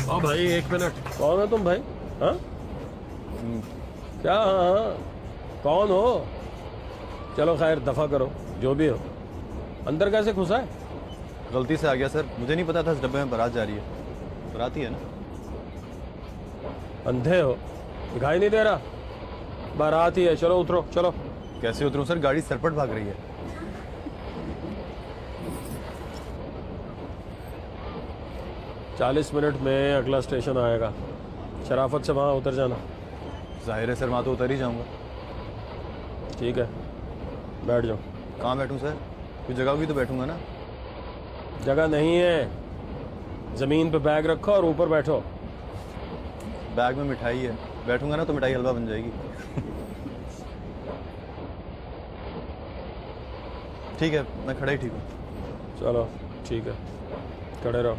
ओ भाई, एक मिनट। कौन है तुम भाई? हाँ? क्या? हाँ हाँ, कौन हो? चलो खैर, दफा करो जो भी हो। अंदर कैसे घुसा है? गलती से आ गया सर, मुझे नहीं पता था इस डब्बे में बारात जा रही है। बारात ही है ना? अंधे हो? दिखाई नहीं दे रहा? बारात ही है। चलो उतरो, चलो। कैसे उतरूं सर, गाड़ी सरपट भाग रही है। 40 मिनट में अगला स्टेशन आएगा। शराफत से वहाँ उतर जाना। जाहिर है सर, वहाँ तो उतर ही जाऊंगा। ठीक है, बैठ जाओ। कहाँ बैठूं सर? कुछ जगह होगी तो बैठूंगा ना। जगह नहीं है, जमीन पे बैग रखो और ऊपर बैठो। बैग में मिठाई है, बैठूंगा ना तो मिठाई हलवा बन जाएगी। ठीक है, मैं खड़ा ही ठीक हूँ। चलो ठीक है, खड़े रहो।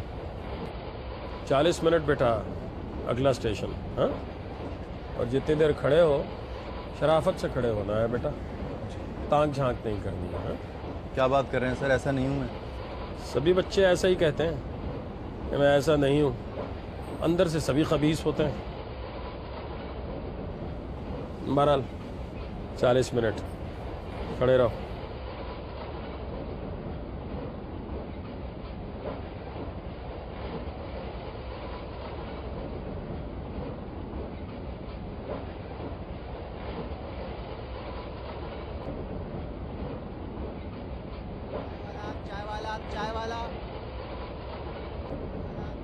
40 मिनट बेटा, अगला स्टेशन। हाँ, और जितनी देर खड़े हो शराफत से खड़े होना है बेटा, ताक झांक नहीं करनी है। हाँ? क्या बात कर रहे हैं सर, ऐसा नहीं हूँ मैं। सभी बच्चे ऐसा ही कहते हैं कि मैं ऐसा नहीं हूँ, अंदर से सभी खबीस होते हैं। बहरहाल 40 मिनट खड़े रहो। चाय वाला, चाय वाला,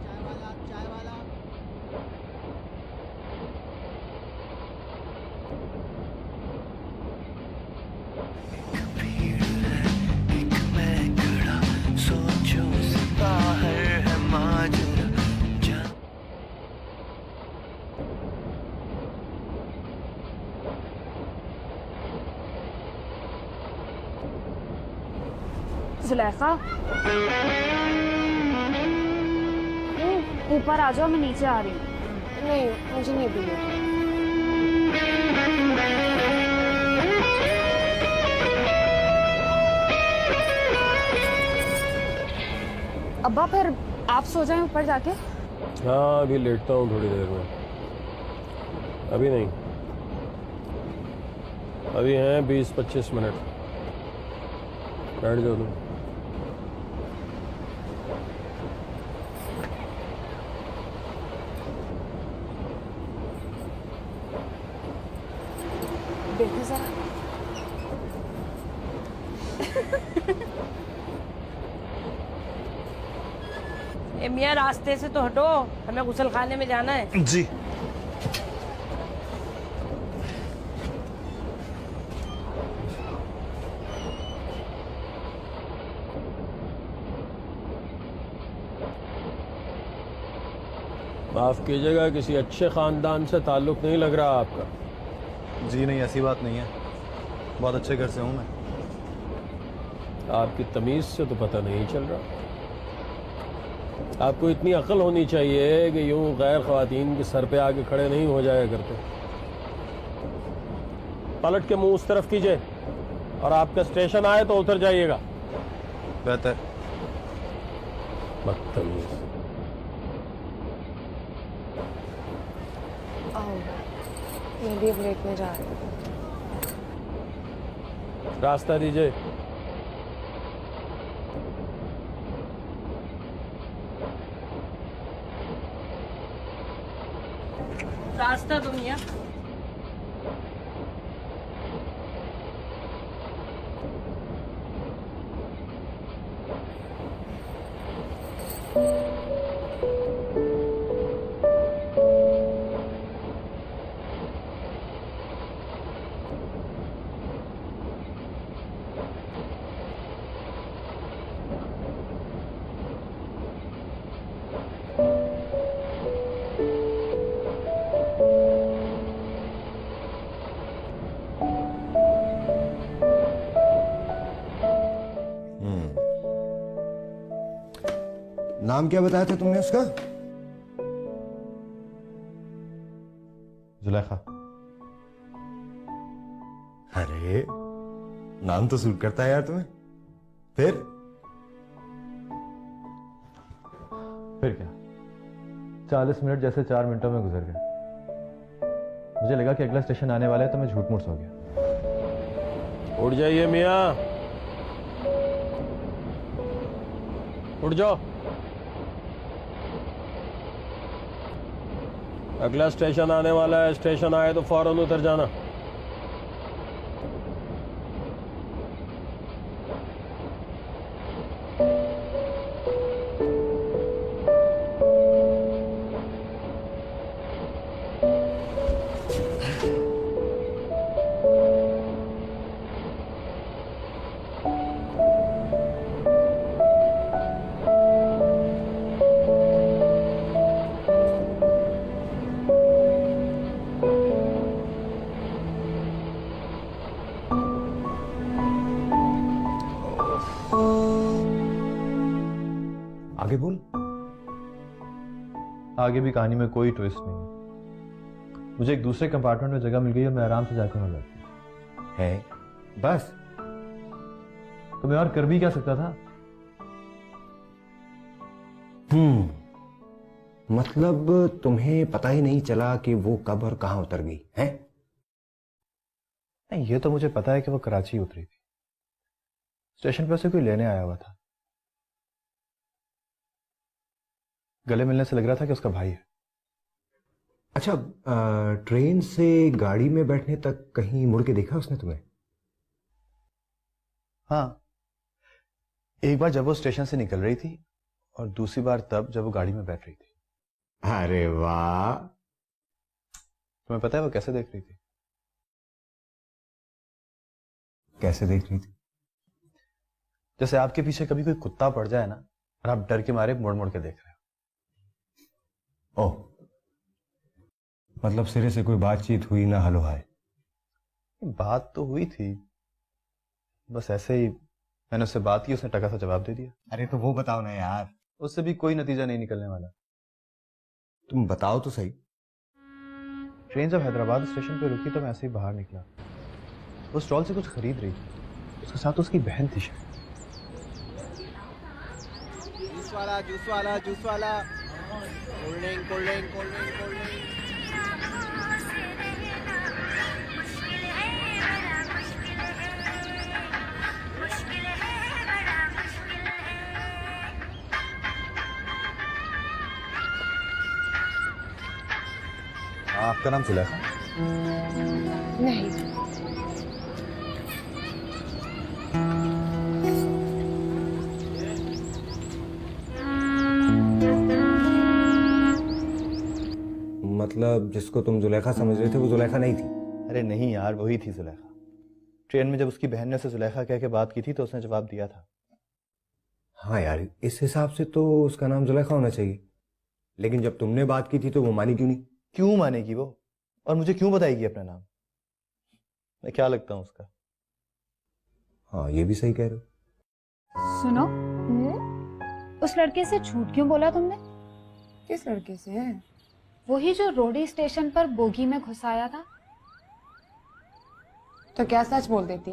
चाय वाला, चाय वाला। भीड़ है एक मैं खड़ा, सोचो से बाहर है माजरा। जुलेखा, ऊपर आ जाओ, मैं नीचे आ रही हूँ। नहीं, मुझे नहीं पीना। अब्बा फिर आप सो जाएं ऊपर जाके। हाँ, अभी लेटता हूँ थोड़ी देर में। अभी नहीं, अभी हैं 20-25 मिनट। बैठ जाओ तुम। देखो जरा। ए मियाँ, रास्ते से तो हटो, हमें गुसल खाने में जाना है। जी। माफ़ कीजिएगा, किसी अच्छे ख़ानदान से ताल्लुक़ नहीं लग रहा आपका। जी नहीं, ऐसी बात नहीं है, बहुत अच्छे घर से हूँ मैं। आपकी तमीज़ से तो पता नहीं चल रहा। आपको इतनी अक्ल होनी चाहिए कि यूं गैर ख़वातीन के सर पे आके खड़े नहीं हो जाया करते। पलट के मुंह उस तरफ कीजिए और आपका स्टेशन आए तो उतर जाइएगा। बेहतर। बदतमीज़। आओ, मैं भी अब लेटने जा रही हूँ। रास्ता दीजिए। रास्ता दो मियाँ। नाम क्या बताया था तुमने उसका? जुलेखा। अरे नाम तो सूट करता है यार तुम्हें। फिर फिर क्या, 40 मिनट जैसे 4 मिनटों में गुजर गए। मुझे लगा कि अगला स्टेशन आने वाला है तो मैं झूठ मूठ सो गया। उठ जाइए मियाँ, उठ जाओ। अगला स्टेशन आने वाला है, स्टेशन आए तो फौरन उतर जाना। आगे बोल। आगे भी कहानी में कोई ट्विस्ट नहीं है। मुझे एक दूसरे कंपार्टमेंट में जगह मिल गई और मैं आराम से जाकर वहां बैठ गया। है बस। तो मैं और कर भी क्या सकता था? मतलब तुम्हें पता ही नहीं चला कि वो कब और कहां उतर गई है? नहीं, ये तो मुझे पता है कि वो कराची उतरी थी। स्टेशन पर से कोई लेने आया हुआ था। गले मिलने से लग रहा था कि उसका भाई है। अच्छा, ट्रेन से गाड़ी में बैठने तक कहीं मुड़ के देखा उसने तुम्हें? हाँ, एक बार जब वो स्टेशन से निकल रही थी और दूसरी बार तब जब वो गाड़ी में बैठ रही थी। अरे वाह। तुम्हें पता है वो कैसे देख रही थी? कैसे देख रही थी? जैसे आपके पीछे कभी कोई कुत्ता पड़ जाए ना और आप डर के मारे मुड़ मुड़ के देख रहे हो। ओह, मतलब सिरे से कोई बातचीत हुई ना, हलो हाय? बात तो हुई थी, बस ऐसे ही मैंने उससे बात की, उसने टका सा जवाब दे दिया। अरे तो वो बताओ ना यार। उससे भी कोई नतीजा नहीं निकलने वाला। तुम बताओ तो सही। ट्रेन जब हैदराबाद स्टेशन पे रुकी तो मैं ऐसे ही बाहर निकला। वो स्टॉल से कुछ खरीद रही थी, उसके साथ उसकी बहन थी शायद। जूस वाला जूस वाला जूस वाला, cold drink cold drink cold drink cold drink. आपका नाम सुलेखा? नहीं, मतलब जिसको तुम जुलेखा समझ रहे थे वो जुलेखा नहीं थी? अरे नहीं यार, वही थी जुलेखा। ट्रेन में जब उसकी बहन ने उसे जुलेखा कह के बात की थी तो उसने जवाब दिया था। हाँ यार, इस हिसाब से तो उसका नाम जुलेखा होना चाहिए, लेकिन जब तुमने बात की थी तो वो मानी क्यों नहीं? क्यों मानेगी वो? और मुझे क्यों बताएगी अपना नाम? मैं क्या लगता हूँ उसका? हाँ, ये भी सही कह रहे हो। सुनो, उस लड़के से झूठ क्यों बोला तुमने? किस लड़के से? वही जो रोडी स्टेशन पर बोगी में घुसाया था। तो क्या सच बोल देती?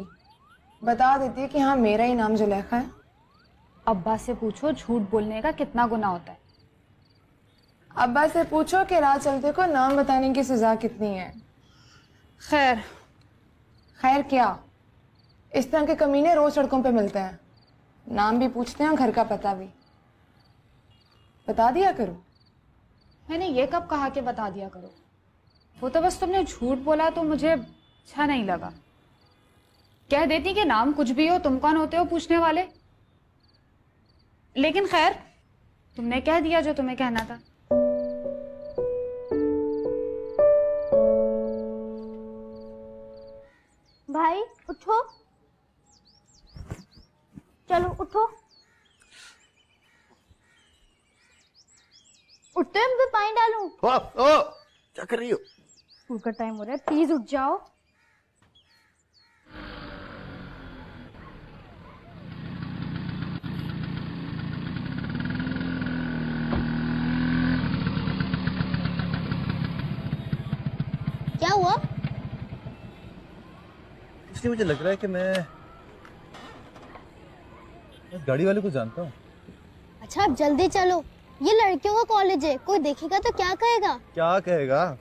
बता देती कि हाँ मेरा ही नाम जुलेखा है। अब्बा से पूछो झूठ बोलने का कितना गुनाह होता है। अब्बा से पूछो कि राह चलते को नाम बताने की सजा कितनी है। खैर, खैर क्या, इस तरह के कमीने रोज सड़कों पे मिलते हैं। नाम भी पूछते हैं, घर का पता भी। बता दिया करो। मैंने ये कब कहा कि बता दिया करो? वो तो बस तुमने झूठ बोला तो मुझे अच्छा नहीं लगा। कह देती कि नाम कुछ भी हो, तुम कौन होते हो पूछने वाले। लेकिन खैर, तुमने कह दिया जो तुम्हें कहना था। भाई उठो, चलो उठो। उठते हैं, मैं पानी डालूं? क्या कर रही हो? स्कूल का टाइम हो रहा है, प्लीज उठ जाओ। क्या हुआ? इसलिए मुझे लग रहा है कि मैं गाड़ी वाले को जानता हूँ। अच्छा, अब जल्दी चलो, ये लड़कियों का कॉलेज है, कोई देखेगा तो क्या कहेगा? क्या कहेगा?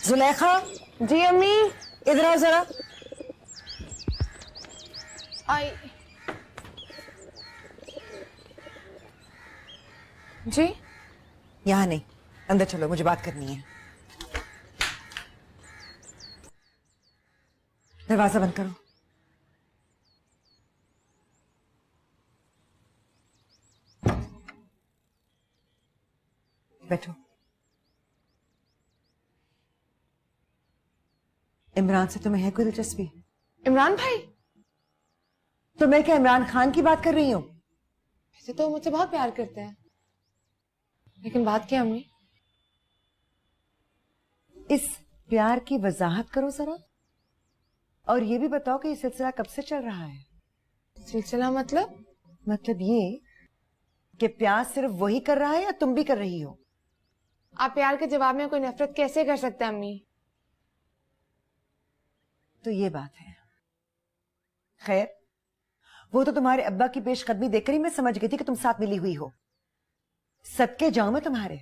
जुलेखा। जी अम्मी। इधर आओ जरा। आई। जी यहाँ नहीं, अंदर चलो, मुझे बात करनी है। दरवाजा बंद करो। बैठो। इमरान से तुम्हें है कोई दिलचस्पी? इमरान भाई? तो मैं क्या इमरान खान की बात कर रही हूँ? वैसे तो मुझसे बहुत प्यार करते हैं, लेकिन बात क्या अम्मी? इस प्यार की वजाहत करो जरा, और ये भी बताओ कि ये सिलसिला कब से चल रहा है? सिलसिला मतलब? मतलब ये कि प्यार सिर्फ वही कर रहा है या तुम भी कर रही हो? आप प्यार के जवाब में कोई नफरत कैसे कर सकते हैं अम्मी? तो ये बात है। खैर, वो तो तुम्हारे अब्बा की पेशकदमी देखकर ही मैं समझ गई थी कि तुम साथ मिली हुई हो। सदके जाऊं मैं तुम्हारे,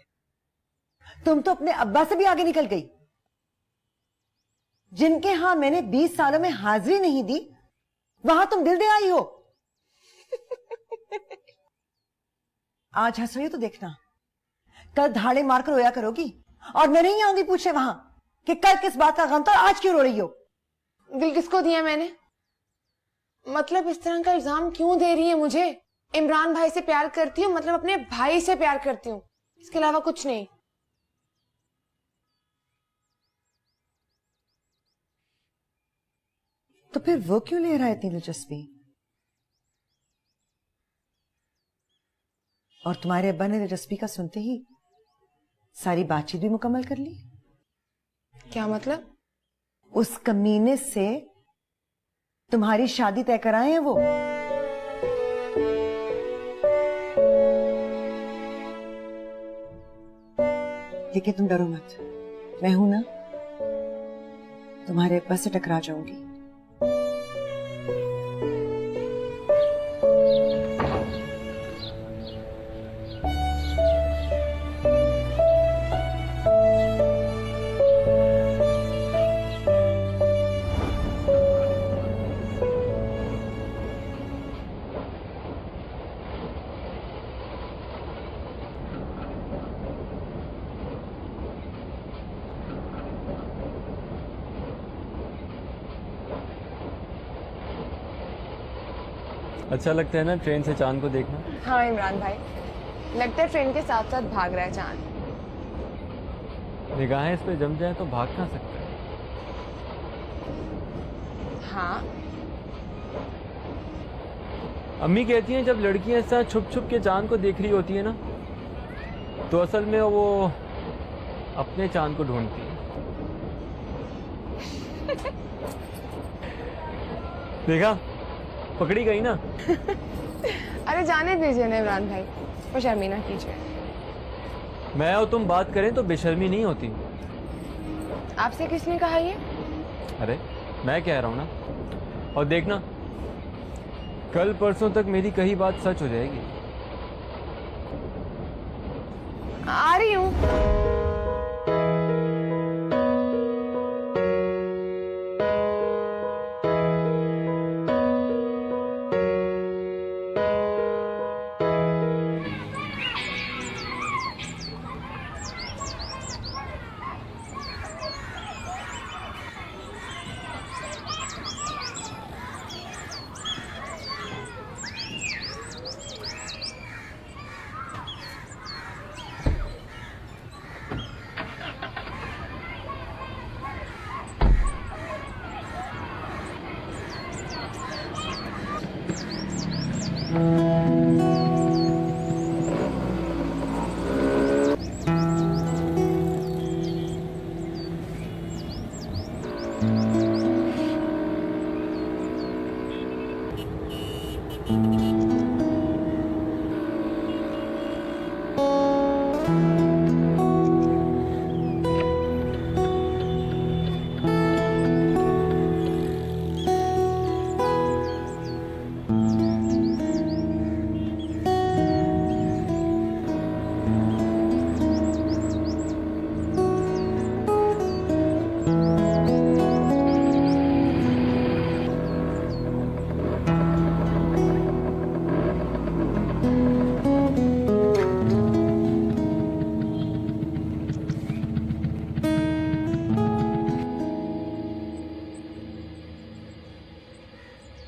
तुम तो अपने अब्बा से भी आगे निकल गई। जिनके यहां मैंने 20 सालों में हाजिरी नहीं दी, वहां तुम दिल दे आई हो। आज हंस रही हो तो देखना, कल धाड़े मारकर रोया करोगी, और मैं नहीं आऊंगी पूछे वहां कि कल किस बात का गम था और आज क्यों रो रही हो। दिल किसको दिया मैंने? मतलब इस तरह का इल्जाम क्यों दे रही है मुझे? इमरान भाई से प्यार करती हूँ, मतलब अपने भाई से प्यार करती हूँ, इसके अलावा कुछ नहीं। तो फिर वो क्यों ले रहा है इतनी दिलचस्पी? और तुम्हारे अब्बा ने दिलचस्पी का सुनते ही सारी बातचीत भी मुकम्मल कर ली। क्या मतलब? उस कमीने से तुम्हारी शादी तय कराए हैं वो। लेकिन तुम डरो मत, मैं हूं ना, तुम्हारे अब्बा से टकरा जाऊंगी। अच्छा लगता है ना ट्रेन से चांद को देखना? हाँ इमरान भाई, लगता है ट्रेन के साथ साथ भाग रहा है चांद। निगाहें इस पे जम जाए तो भाग कहाँ सकता है? हाँ। अम्मी कहती हैं जब लड़कियां इस तरह छुप छुप के चांद को देख रही होती है ना, तो असल में वो अपने चांद को ढूंढती है। देखा, पकड़ी गई ना। अरे जाने दीजिए ना इमरान भाई, वो शर्मी ना कीजिए। मैं और तुम बात करें तो बेशर्मी नहीं होती। आपसे किसने कहा ये? अरे मैं कह रहा हूं ना, और देखना कल परसों तक मेरी कही बात सच हो जाएगी। आ रही हूँ।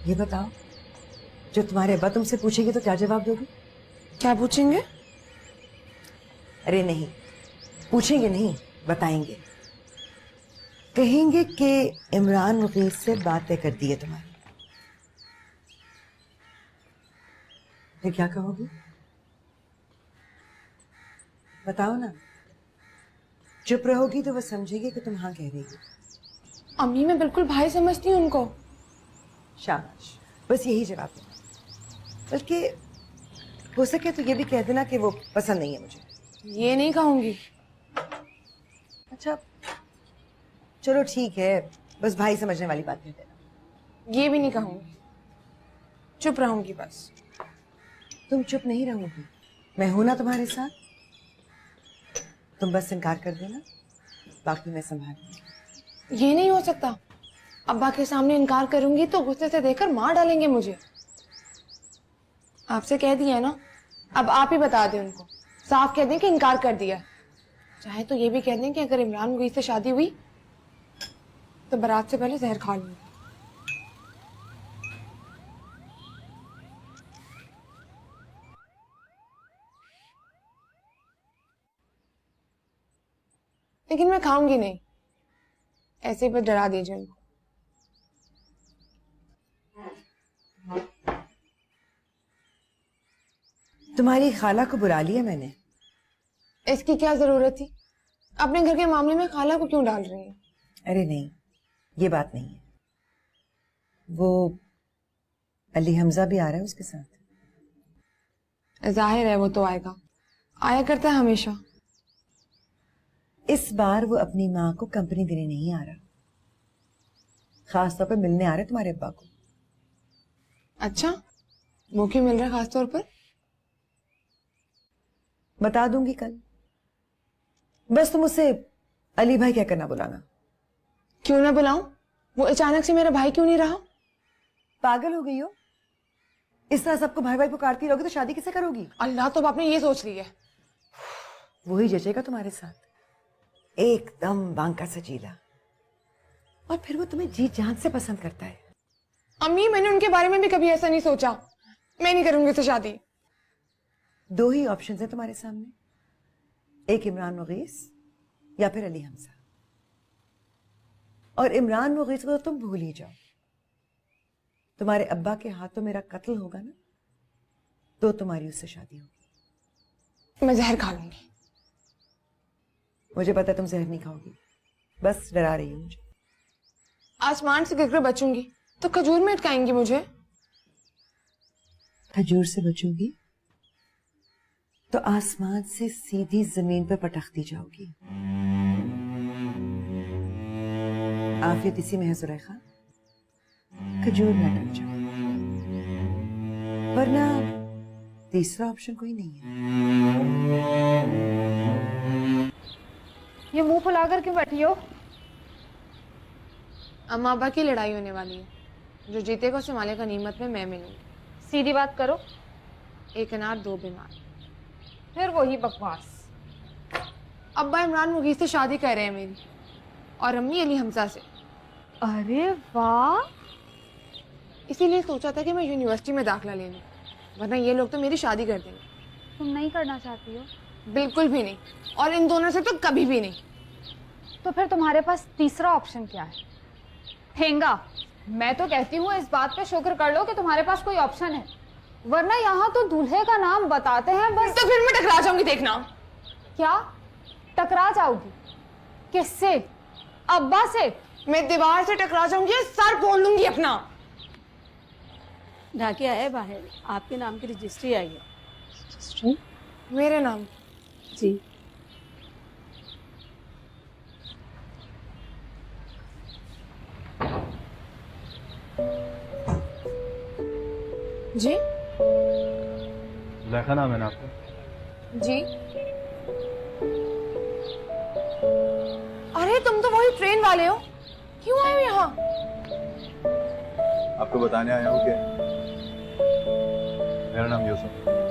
ये बताओ, जो तुम्हारे अब्बा तुमसे पूछेंगे तो क्या जवाब दोगे? क्या पूछेंगे? अरे नहीं, पूछेंगे नहीं, बताएंगे। कहेंगे कि इमरान मुगीस से बातें कर दी है तुम्हारी। फिर क्या कहोगे? बताओ ना। चुप रहोगी तो वो समझेगी कि तुम हाँ कह रही हो। अम्मी मैं बिल्कुल भाई समझती हूँ उनको। शाबाश, बस यही जवाब देना। बल्कि हो सके तो ये भी कह देना कि वो पसंद नहीं है मुझे। ये नहीं कहूंगी। अच्छा चलो ठीक है, बस भाई समझने वाली बात कह देना। ये भी नहीं कहूंगी, चुप रहूंगी बस। तुम चुप नहीं रहोगी, मैं हूं ना तुम्हारे साथ। तुम बस इनकार कर देना, बाकी मैं संभाल लूंगी। ये नहीं हो सकता। अब्बा के सामने इनकार करूंगी तो गुस्से से देखकर मार डालेंगे मुझे। आपसे कह दिया ना, अब आप ही बता दें उनको। साफ कह दें कि इनकार कर दिया। चाहे तो ये भी कह दें कि अगर इमरान मुगीस से शादी हुई तो बारात से पहले जहर खा लूंगी। लेकिन मैं खाऊंगी नहीं, ऐसे ही बस डरा दीजिए उनको। तुम्हारी खाला को बुला लिया मैंने। इसकी क्या जरूरत थी? अपने घर के मामले में खाला को क्यों डाल रही हैं? अरे नहीं, ये बात नहीं है। वो अली हमजा भी आ रहा है उसके साथ। जाहिर है वो तो आएगा, आया करता है हमेशा। इस बार वो अपनी माँ को कंपनी देने नहीं आ रहा, खास तौर पर मिलने आ रहा है तुम्हारे अब्बा को। अच्छा, वो क्यों मिल रहा है खास तौर पर? बता दूंगी कल। बस तुम उसे अली भाई क्या करना बुलाना। क्यों ना बुलाऊं? वो अचानक से मेरा भाई क्यों नहीं रहा? पागल हो गई हो? इस तरह सबको भाई भाई पुकारती रहोगी तो शादी किसे करोगी? अल्लाह, तो आपने ये सोच ली है। वही जचेगा तुम्हारे साथ, एकदम बांका सजीला। और फिर वो तुम्हें जी जान से पसंद करता है। अम्मी, मैंने उनके बारे में भी कभी ऐसा नहीं सोचा। मैं नहीं करूंगी उससे शादी। दो ही ऑप्शन है तुम्हारे सामने, एक इमरान मुगीस या फिर अली हमजा। और इमरान मुगीस को तो तुम भूल ही जाओ। तुम्हारे अब्बा के हाथों मेरा कत्ल होगा ना, तो तुम्हारी उससे शादी होगी। मैं जहर खा लूंगी। मुझे पता है तुम जहर नहीं खाओगी, बस डरा रही हो मुझे। आसमान से गिरकर बचूंगी तो खजूर में अटकाएंगी मुझे। खजूर से बचोगी तो आसमान से सीधी जमीन पर पटकती जाओगी। आफियत इसी में है जुलेखा, खजूर में अटक जाओ, वरना तीसरा ऑप्शन कोई नहीं है। ये मुंह फुलाकर क्यों बैठी हो? अम्मा अब्बा की लड़ाई होने वाली है। जो जीतेगा उसे मालिक गनीमत में मैं मिलूंगी। सीधी बात करो। एक अनार दो बीमार। फिर वही बकवास। अब्बा इमरान मुगीस से शादी कर रहे हैं मेरी, और अम्मी अली हमजा से। अरे वाह! इसीलिए सोचा था कि मैं यूनिवर्सिटी में दाखिला ले लूं, वरना ये लोग तो मेरी शादी कर देंगे। तुम नहीं करना चाहती हो? बिल्कुल भी नहीं, और इन दोनों से तो कभी भी नहीं। तो फिर तुम्हारे पास तीसरा ऑप्शन क्या है? ठेंगा। मैं तो कहती हूँ इस बात पे शुक्र कर लो कि तुम्हारे पास कोई ऑप्शन है, वरना यहाँ तो दूल्हे का नाम बताते हैं बस। तो फिर मैं टकरा जाऊंगी, देखना। क्या टकरा जाओगी? किससे? अब्बा से? मैं दीवार से टकरा जाऊंगी, सर फोड़ लूंगी अपना। ढाके आए बाहर, आपके नाम की रजिस्ट्री आई है। मेरे नाम? जी। जी जुलेखा नाम है ना आपका? जी। अरे तुम तो वही ट्रेन वाले हो, क्यों आए हो यहाँ? आपको बताने आया हूँ कि मेरा नाम यूसुफ।